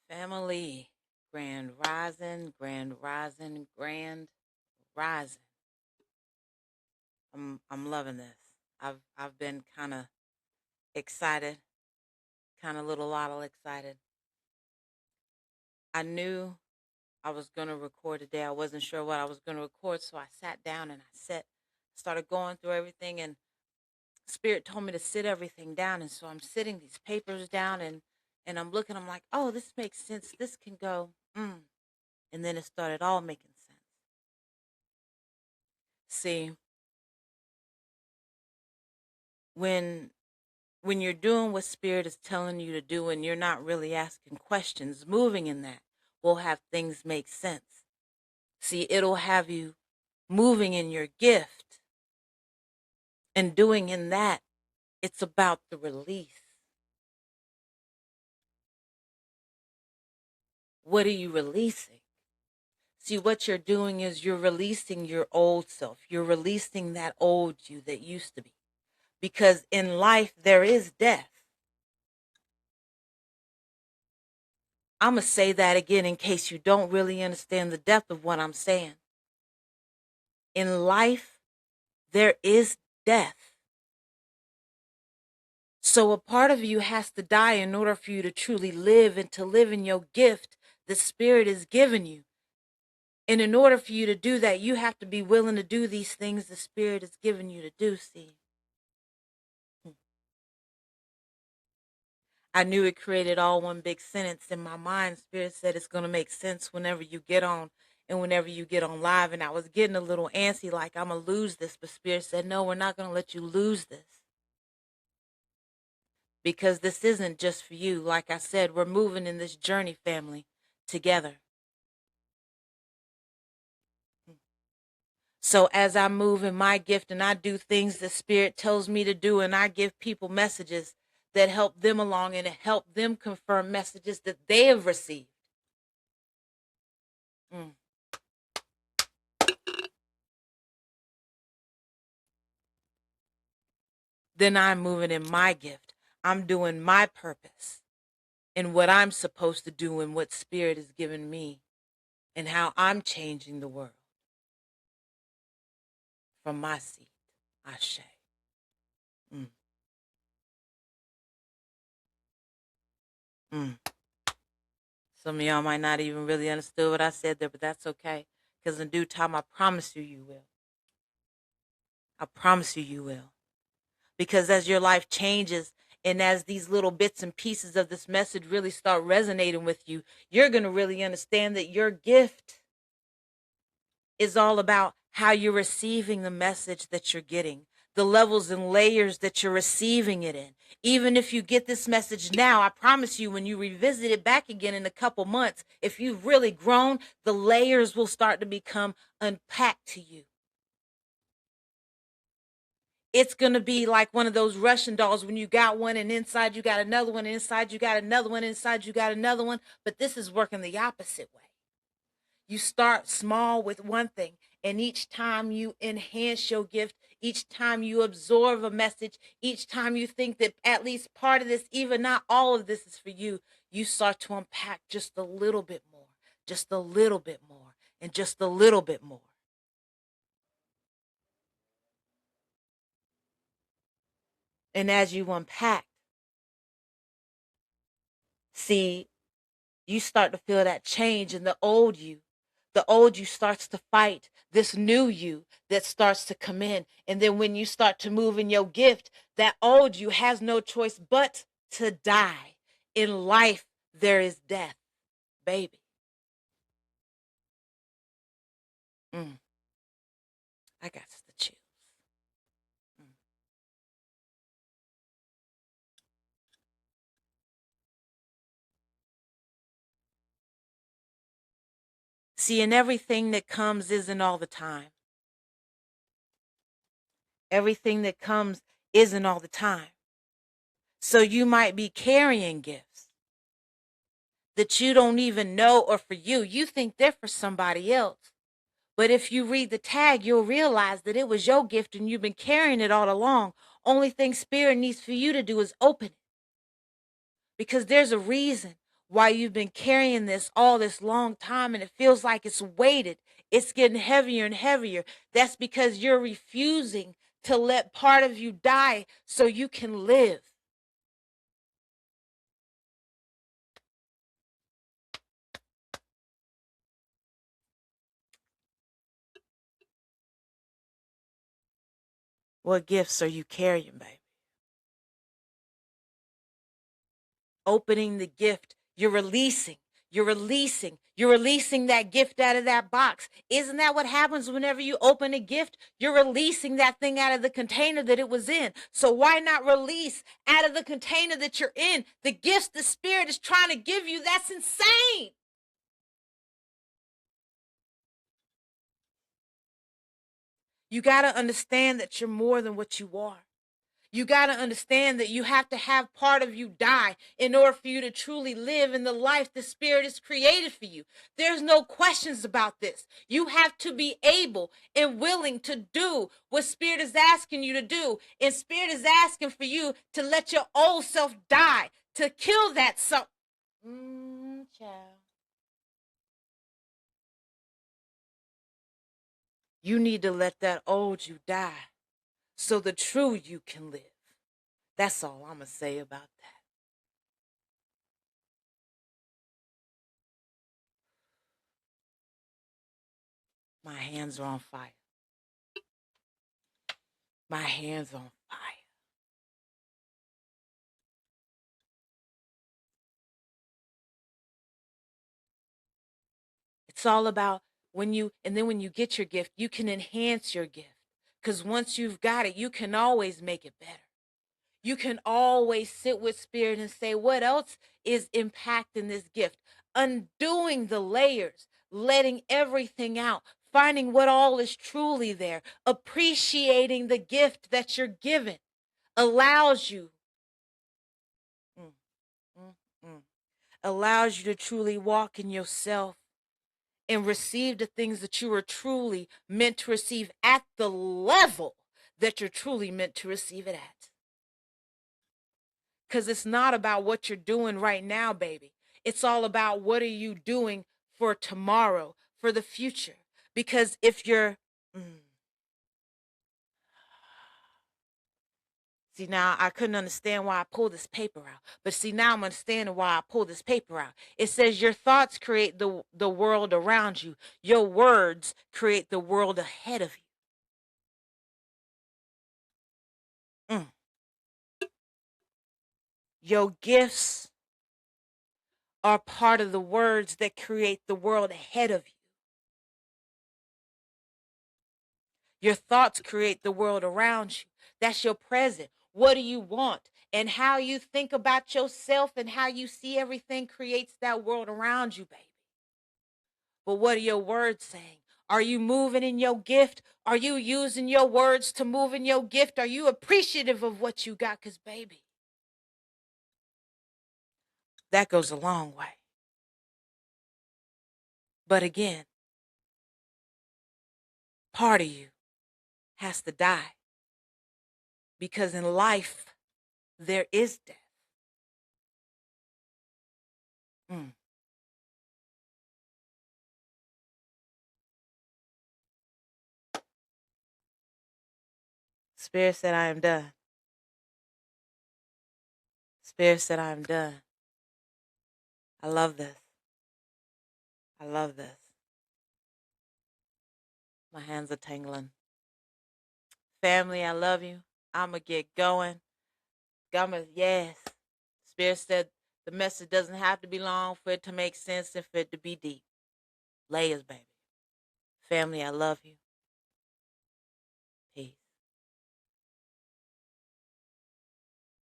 Family, grand rising, grand rising, grand rising. I'm loving this. I've been kind of excited, kind of little excited. I knew I was gonna record today. I wasn't sure what I was gonna record, so I sat down and started going through everything, and Spirit told me to sit everything down, and so I'm sitting these papers down, and I'm looking. I'm like, oh, this makes sense. This can go. And then it started all making sense. See, when when you're doing what spirit is telling you to do and you're not really asking questions, moving in that will have things make sense. See, it'll have you moving in your gift and doing in that. It's about the release. What are you releasing? See, what you're doing is you're releasing your old self. You're releasing that old you that used to be. Because in life, there is death. I'm going to say that again in case you don't really understand the depth of what I'm saying. In life, there is death. So a part of you has to die in order for you to truly live and to live in your gift the Spirit has given you. And in order for you to do that, you have to be willing to do these things the Spirit has given you to do, see. I knew it created all one big sentence in my mind. Spirit said it's going to make sense whenever you get on and whenever you get on live. And I was getting a little antsy, like I'm going to lose this. But Spirit said, no, we're not going to let you lose this. Because this isn't just for you. Like I said, we're moving in this journey, family, together. So as I move in my gift and I do things the Spirit tells me to do, and I give people messages that help them along and help them confirm messages that they have received. Then I'm moving in my gift. I'm doing my purpose and what I'm supposed to do and what Spirit has given me and how I'm changing the world from my seat. Ashe. Mm. Mm. Some of y'all might not even really understood what I said there, but that's okay. Because in due time, I promise you, you will. I promise you, you will. Because as your life changes and as these little bits and pieces of this message really start resonating with you, you're going to really understand that your gift is all about how you're receiving the message that you're getting, the levels and layers that you're receiving it in. Even if you get this message now, I promise you, when you revisit it back again in a couple months, if you've really grown, the layers will start to become unpacked to you. It's going to be like one of those Russian dolls when you got one and inside you got another one, inside you got another one, inside you got another one. But this is working the opposite way. You start small with one thing, and each time you enhance your gift, each time you absorb a message, each time you think that at least part of this, even not all of this is for you, you start to unpack just a little bit more, just a little bit more, and just a little bit more. And as you unpack, see, you start to feel that change in the old you. The old you starts to fight this new you that starts to come in. And then when you start to move in your gift, that old you has no choice but to die. In life, there is death, baby. I got the chills. Mm. See, and everything that comes isn't all the time. Everything that comes isn't all the time. So you might be carrying gifts that you don't even know are for you. You think they're for somebody else. But if you read the tag, you'll realize that it was your gift and you've been carrying it all along. Only thing Spirit needs for you to do is open it. Because there's a reason Why you've been carrying this all this long time and it feels like it's weighted. It's getting heavier and heavier. That's because you're refusing to let part of you die so you can live. What gifts are you carrying, baby? Opening the gift, you're releasing. You're releasing that gift out of that box. Isn't that what happens whenever you open a gift? You're releasing that thing out of the container that it was in. So why not release out of the container that you're in the gifts the Spirit is trying to give you? That's insane. You got to understand that you're more than what you are. You got to understand that you have to have part of you die in order for you to truly live in the life the Spirit has created for you. There's no questions about this. You have to be able and willing to do what Spirit is asking you to do. And Spirit is asking for you to let your old self die, to kill that self. Child. You need to let that old you die so the true you can live. That's all I'm going to say about that. My hands are on fire. My hands on fire. It's all about when you get your gift, you can enhance your gift. Because once you've got it, you can always make it better. You can always sit with Spirit and say, what else is impacting this gift? Undoing the layers, letting everything out, finding what all is truly there, appreciating the gift that you're given allows you, mm, mm, mm, allows you to truly walk in yourself and receive the things that you are truly meant to receive at the level that you're truly meant to receive it at. Because it's not about what you're doing right now, baby. It's all about what are you doing for tomorrow, for the future. Because if you're, see, now I couldn't understand why I pulled this paper out. But see, now I'm understanding why I pulled this paper out. It says your thoughts create the world around you. Your words create the world ahead of you. Your gifts are part of the words that create the world ahead of you. Your thoughts create the world around you. That's your present. What do you want? And how you think about yourself and how you see everything creates that world around you, baby. But what are your words saying? Are you moving in your gift? Are you using your words to move in your gift? Are you appreciative of what you got? Because, baby, that goes a long way. But again, part of you has to die. Because in life, there is death. Mm. Spirit said, I am done. Spirit said, I am done. I love this. I love this. My hands are tingling. Family, I love you. I'm going to get going. Yes. Spirit said the message doesn't have to be long for it to make sense and for it to be deep. Layers, baby. Family, I love you.